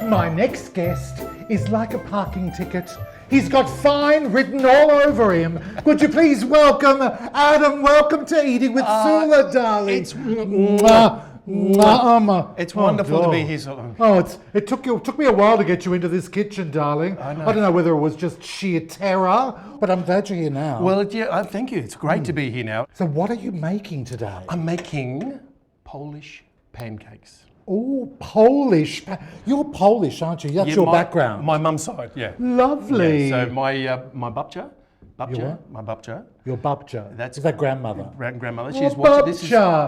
My next guest is like a parking ticket. He's got fine written all over him. Could you please welcome Adam? Welcome to Eating with Soula, darling. It's wonderful to be here, Soula. Oh, it took me a while to get you into this kitchen, darling. I don't know whether it was just sheer terror, but I'm glad you're here now. Well, yeah, thank you. It's great to be here now. So what are you making today? I'm making Polish pancakes. Oh, Polish. You're Polish, aren't you? That's your background. My mum's side, yeah. Lovely. Yeah, so my babcia. My babcia. Your babcia. Is that grandmother? Grandmother. She's watching.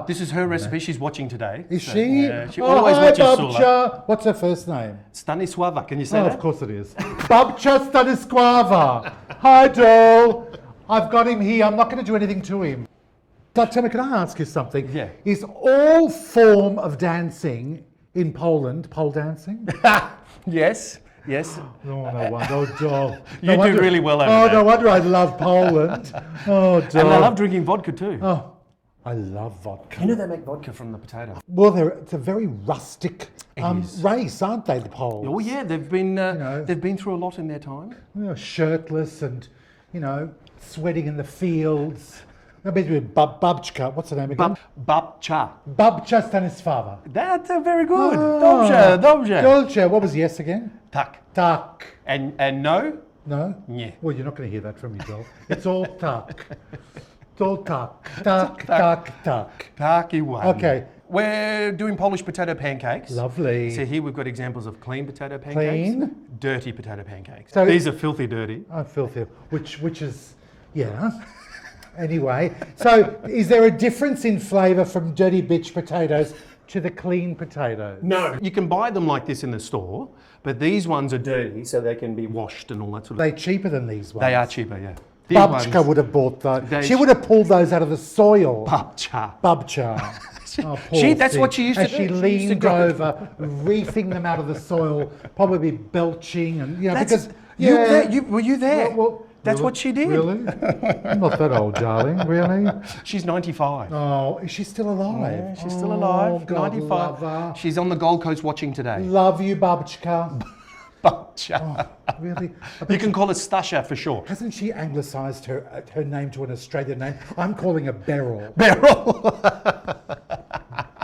This is her recipe. She's watching today. Is she? Yeah, she always watches Soula. What's her first name? Stanisława. Can you say that? Of course it is. Babcia Stanisława. Hi, doll. I've got him here. I'm not going to do anything to him. Tell me, can I ask you something? Yeah. Is all form of dancing in Poland pole dancing? Yes. Oh, no wonder. Oh, doll. You do really well over there. No wonder I love Poland. Oh, doll. And I love drinking vodka too. Oh, I love vodka. You know they make vodka from the potato. Well, it's a very rustic race, aren't they, the Poles? Oh yeah, they've been through a lot in their time. You know, shirtless and, sweating in the fields. Babchka, what's the name again? Babcia. Babcia Stanisława. That's very good. Dobrze. Dolce. What was yes again? Tak. And no? No? Yeah. Well, you're not going to hear that from me, doll. It's all tak. It's all tak. Tak. Taki one. Okay. We're doing Polish potato pancakes. Lovely. So here we've got examples of clean potato pancakes. Clean? Dirty potato pancakes. So these are filthy dirty. Oh, filthy. Which is, yeah. Anyway, so is there a difference in flavour from dirty bitch potatoes to the clean potatoes? No. You can buy them like this in the store, but these ones are dirty, so they can be washed and all that sort of They're cheaper than these ones. They are cheaper, yeah. Babchka would have bought those. She would have pulled those out of the soil. Babcia. Oh, that's what she used to do. As she leaned over, reefing them out of the soil, probably belching and, because... Were you there? Well, that's what she did. Really? I'm not that old, darling. Really? She's 95. Oh, is she still alive? Yeah, she's still alive. God, 95. love her. She's on the Gold Coast watching today. Love you, Babchka. Babcia. Oh, really? You can call her Stasha for short. Hasn't she anglicised her name to an Australian name? I'm calling her Beryl.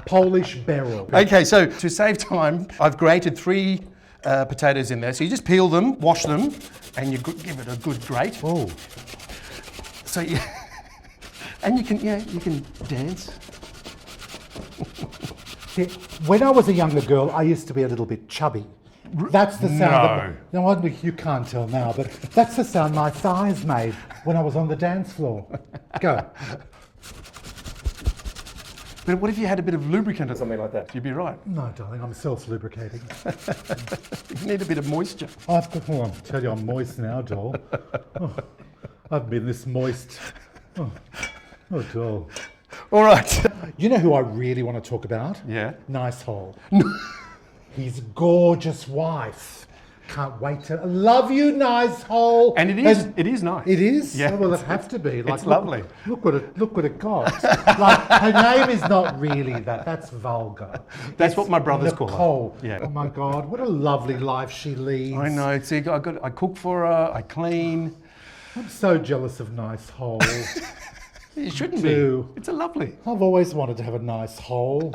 Polish Beryl. Okay, so to save time, I've grated 3 potatoes in there. So you just peel them, wash them, and you give it a good grate. Oh. So and you can dance. See, when I was a younger girl, I used to be a little bit chubby. That's the sound. No, you can't tell now, but that's the sound my thighs made when I was on the dance floor. Go. But what if you had a bit of lubricant or something like that? You'd be right. No, darling, I'm self-lubricating. You need a bit of moisture. I'll tell you I'm moist now, doll. Oh, I've been this moist. Oh, doll. All right. You know who I really want to talk about? Yeah. Nice Hole. His gorgeous wife. Can't wait to love you, Nice Hole. And it is nice. It is? Yeah. Oh, well, it'd have to be. It's lovely. Look what it got. Like, her name is not really that. That's vulgar. That's what my brothers call her. Yeah. Oh my God, what a lovely life she leads. I know. See, I cook for her. I clean. I'm so jealous of Nice Hole. You shouldn't be. It's a lovely. I've always wanted to have a nice hole.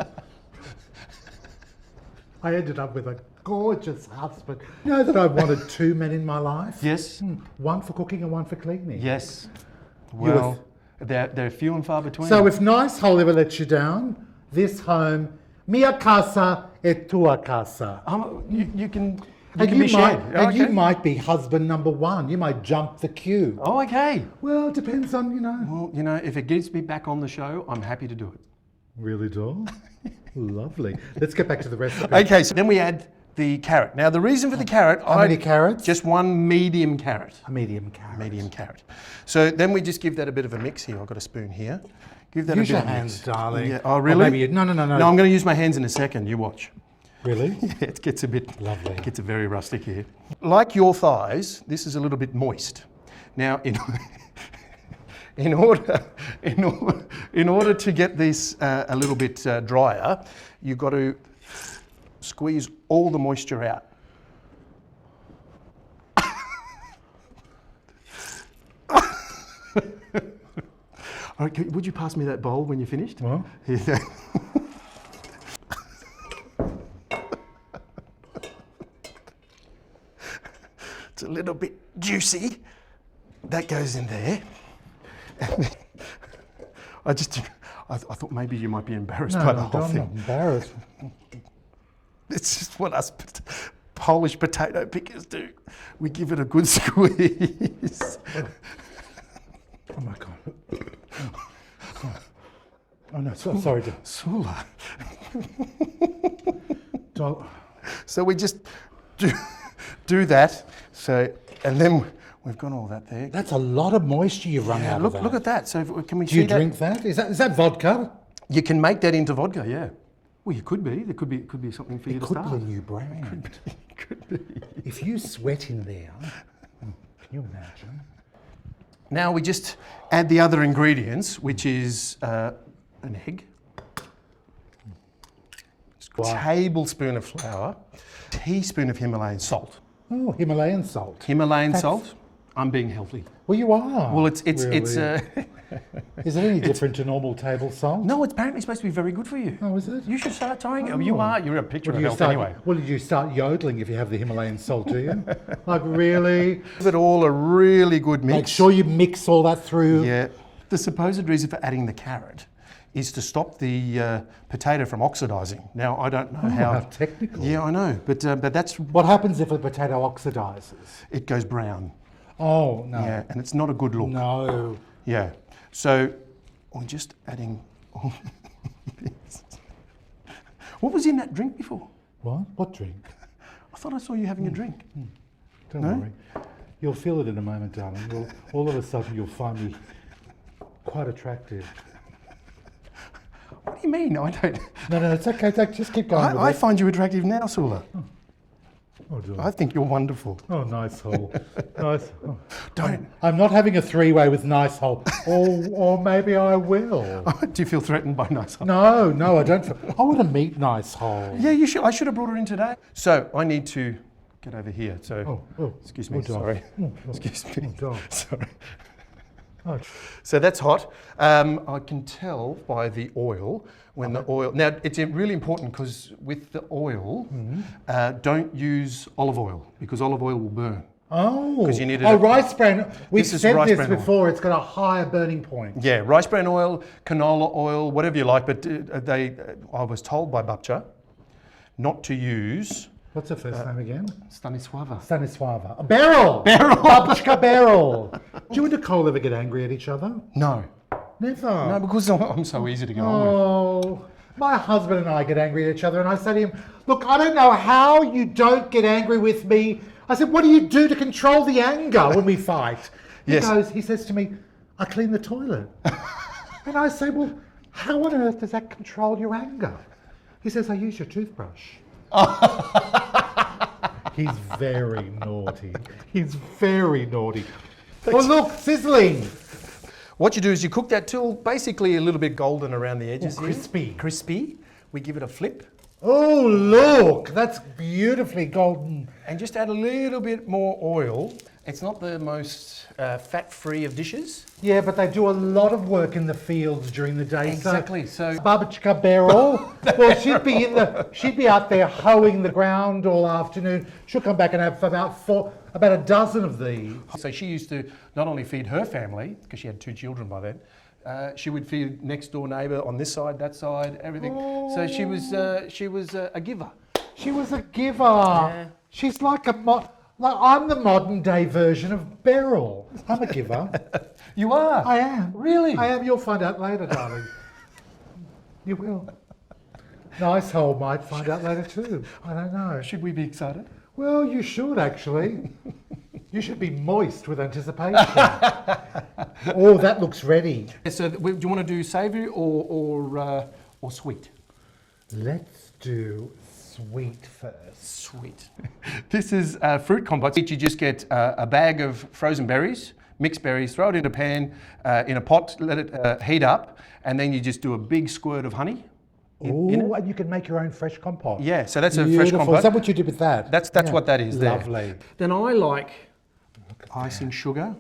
I ended up with a gorgeous husband. You know that I wanted 2 men in my life? Yes. One for cooking and one for cleaning. Yes. Well, they're few and far between. So if Nice Hole ever lets you down, this home, mia casa e tua casa. You can be shared. And you might be husband number 1. You might jump the queue. Oh, okay. Well, it depends on, Well, if it gets me back on the show, I'm happy to do it. Really, doll? Lovely. Let's get back to the recipe. Okay, so then we add the carrot. Now, the reason for the carrot... How many carrots? Just 1 medium carrot. A medium carrot. Medium carrot. So then we just give that a bit of a mix here. I've got a spoon here. Give that use a bit your of hands, mix. darling. Yeah. Oh, really? Maybe no. No, I'm going to use my hands in a second. You watch. Really? Yeah, it gets a bit... Lovely. It gets very rustic here. Like your thighs, this is a little bit moist. Now, in order to get this a little bit drier, you've got to squeeze all the moisture out. All right, would you pass me that bowl when you're finished? Well, Yeah. It's a little bit juicy. That goes in there. I thought maybe you might be embarrassed by the whole I'm thing. not embarrassed. It's just what us Polish potato pickers do. We give it a good squeeze. Oh my God. Oh no, sorry. Soula. Don't- So we just do that. So, and then we've got all that there. That's a lot of moisture you've run out of that. Look at that. So can we Do you see that? drink that? Is that vodka? You can make that into vodka, yeah. Well, you could be. There could be something for you It to could start. be a new brand. Could be. If you sweat in there, can you imagine? Now we just add the other ingredients, which is an egg, a tablespoon of flour, teaspoon of Himalayan salt. Oh, Himalayan salt. Himalayan salt. I'm being healthy. Well, you are. Well, it's Really? Is it any different to normal table salt? no, it's apparently supposed to be very good for you. Oh, is it? You should start trying it. Oh. You're a picture of health anyway. Well, did you start yodeling if you have the Himalayan salt, do you? Like, really? Give it all a really good mix. Make sure you mix all that through. Yeah. The supposed reason for adding the carrot is to stop the potato from oxidizing. Now, I don't know How technical. Yeah, I know, but that's What happens if a potato oxidizes? it goes brown. Oh, no. Yeah, and it's not a good look. No. Yeah. So we're just adding all this. What was in that drink before? What? What drink? I thought I saw you having a drink. Don't No? worry. You'll feel it in a moment, darling. All of a sudden, you'll find me quite attractive. What do you mean? I don't. No, it's okay. Just keep going. I with it. find you attractive now, Sula. Oh, dear. I think you're wonderful. Oh, nice hole. Nice. Oh. Don't. I'm not having a three-way with nice hole. Or maybe I will. Do you feel threatened by nice? No, I don't. I want to meet nice hole. Yeah, you should. I should have brought her in today. So I need to get over here. So Oh, excuse me. oh, darling. Sorry. Oh, Excuse me. oh, darling. Sorry. Oh, So that's hot. I can tell by the oil when the oil. Now it's really important because with the oil, don't use olive oil because olive oil will burn. Oh, 'Cause you needed oh, a- rice bran. We've This is said rice this bran oil. before. It's got a higher burning point. Yeah, rice bran oil, canola oil, whatever you like. But I was told by Babcha not to use What's her first name again? Stanisława. Stanisława. A barrel. Babchka barrel. Do you and Nicole ever get angry at each other? No, Never. no, because I'm so easy to get on with. Oh, my husband and I get angry at each other, and I say to him, "Look, I don't know how you don't get angry with me." I said, "What do you do to control the anger when we fight?" Yes. He says to me, "I clean the toilet." And I say, "Well, how on earth does that control your anger?" He says, "I use your toothbrush." He's very naughty. He's very naughty. Oh, look, sizzling. What you do is you cook that till basically a little bit golden around the edges. Oh, here. crispy. Crispy. We give it a flip Oh, look, that's beautifully golden. and just add a little bit more oil. It's not the most fat-free of dishes. Yeah, but they do a lot of work in the fields during the day. Exactly. So Babchka barrel. Well, she'd be out there hoeing the ground all afternoon. She'll come back and have about a dozen of these. So she used to not only feed her family, because she had 2 children by then, she would feed next door neighbour on this side, that side, everything. So she was a giver. She was a giver. Yeah. She's like I'm the modern day version of Beryl. I'm a giver. You are? I am. Really? I am. You'll find out later, darling. You will. Nice hole might find out later too. I don't know. Should we be excited? Well, you should actually. You should be moist with anticipation. Oh, that looks ready. So do you want to do savoury or sweet? Let's do sweet first. Sweet. This is fruit compote. You just get a bag of frozen berries, mixed berries, throw it in a pan, in a pot, let it heat up, and then you just do a big squirt of honey. Oh, and you can make your own fresh compote. Yeah, so that's a fresh Beautiful. compote. Is that what you did with that? That's what that is there. Lovely. Then I like icing sugar,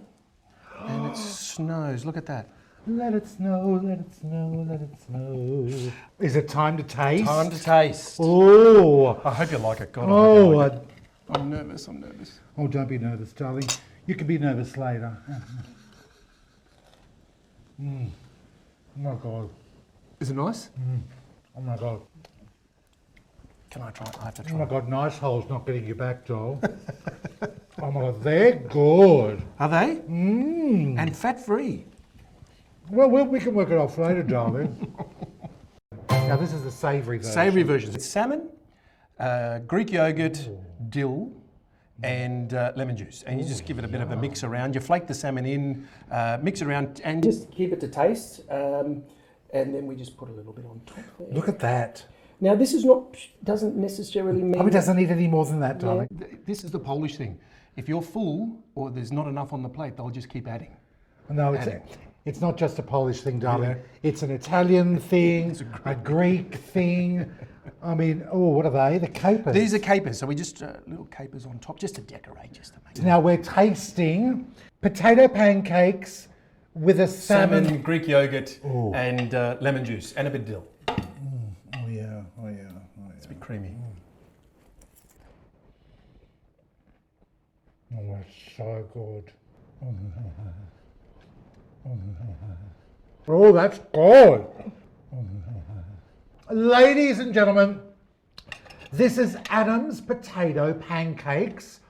and it snows. Look at that. Let it snow, let it snow, let it snow. Is it time to taste? Time to taste. Oh. I hope you like it. God, I Oh, hope you like it. I'm nervous. oh, don't be nervous, darling. You can be nervous later. Oh my God. Is it nice? Oh my God. Can I try it? I have to Oh try my it. God, nice holes not getting you back, Joel. Oh my God, they're good. Are they? And fat-free. Well, we can work it off later, darling. Now, this is the savoury version. Savoury versions. It's salmon, Greek yogurt, dill, and lemon juice. And you just give it a bit of a mix around. You flake the salmon in, mix it around, and just keep it to taste. And then we just put a little bit on top there. Look at that. Now, this doesn't necessarily mean... Oh, it doesn't need any more than that, darling. This is the Polish thing. If you're full or there's not enough on the plate, they'll just keep adding. No, it's not just a Polish thing, darling. Yeah. It's an Italian thing, a Greek thing. I mean, oh, what are they? The capers. These are capers. So we just, little capers on top, just to decorate, just to make it. Now we're tasting potato pancakes with a salmon Greek yogurt, and lemon juice, and a bit of dill. Oh yeah, oh yeah, oh yeah. It's a bit creamy. Oh, it's so good. Oh, that's good. Ladies and gentlemen, this is Adam's Potato Pancakes,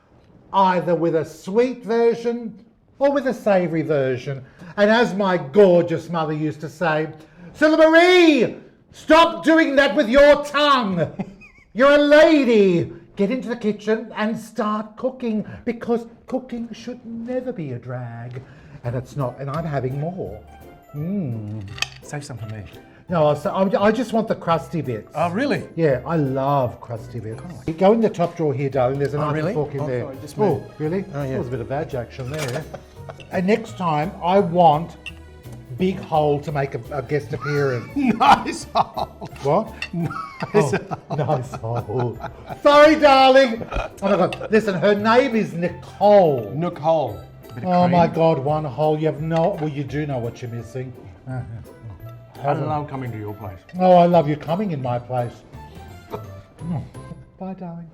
either with a sweet version or with a savoury version. And as my gorgeous mother used to say, Soula-Marie, stop doing that with your tongue. You're a lady. Get into the kitchen and start cooking, because cooking should never be a drag. And it's not, and I'm having more. Save some for me. No, I just want the crusty bits. Oh, really? Yeah, I love crusty bits. You go in the top drawer here, darling. There's a knife really? and fork in Oh, there. sorry, just oh, move. really? Oh, yeah. There was a bit of vag action there. And next time, I want big hole to make a guest appearance. Nice hole. What? Nice hole. Nice hole. Sorry, darling. Oh my God. Listen, her name is Nicole. Nook hole. Oh my God, one hole. You have well, you do know what you're missing. I love coming to your place. Oh, I love you coming in my place. Bye, darling.